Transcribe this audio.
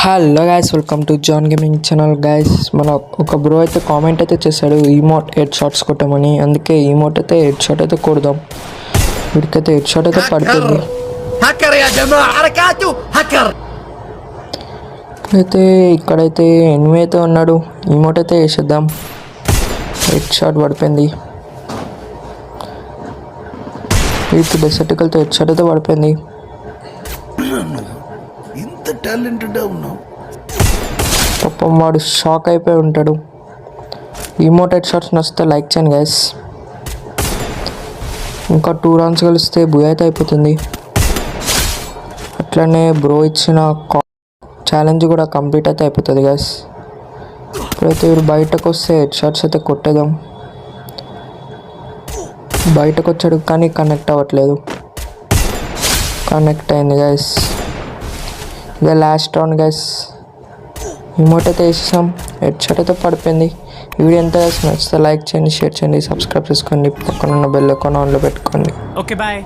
Hello guys, welcome to John gaming channel. Guys, మన ఒక bro అయితే కామెంట్ అయితే చేశాడు ఈమోట్ హెడ్ షాట్స్ కొట్టమని. అందుకే ఈమోట్ అయితే హెడ్ షాట్ అయితే కొడదాం. వీడికైతే హెడ్ షాట్ అయితే పడుతుంది. అయితే ఇక్కడైతే ఎనిమిది అయితే ఉన్నాడు. ఈమోట్ అయితే వేసేద్దాం. హెడ్ షాట్ పడిపోయింది. వీటికి డెసర్టికల్తో హెడ్ షాట్ అయితే పడిపోయింది. ఇంత టాలెంటెడ్ ఉన్నావు. పాపం వాడు షాక్ అయిపోయి ఉంటాడు. ఈమోట్ హెడ్ షాట్స్ నచ్చితే లైక్ చేయండి గైస్. ఇంకా 2 rounds కలిస్తే బుయ్ అయితే అయిపోతుంది. అట్లనే బ్రో ఇచ్చిన ఛాలెంజ్ కూడా కంప్లీట్ అయితే అయిపోతుంది గైస్. ఇప్పుడైతే వీడు బయటకు వస్తే హెడ్ షాట్స్ అయితే కొట్టేద్దాం. బయటకు వచ్చాడు కానీ కనెక్ట్ అవ్వట్లేదు. కనెక్ట్ అయింది గైస్. ఇదే లాస్ట్ రౌండ్ గైస్. ఇమోట్ అయితే వేసేసాం. హెడ్ షాట్ అయితే పడిపోయింది. ఈ వీడియో ఎంత నచ్చితే లైక్ చేయండి, షేర్ చేయండి, సబ్స్క్రైబ్ చేసుకోండి, పక్కన ఉన్న బెల్ ఐకాన్ ఆన్లో పెట్టుకోండి. Okay bye.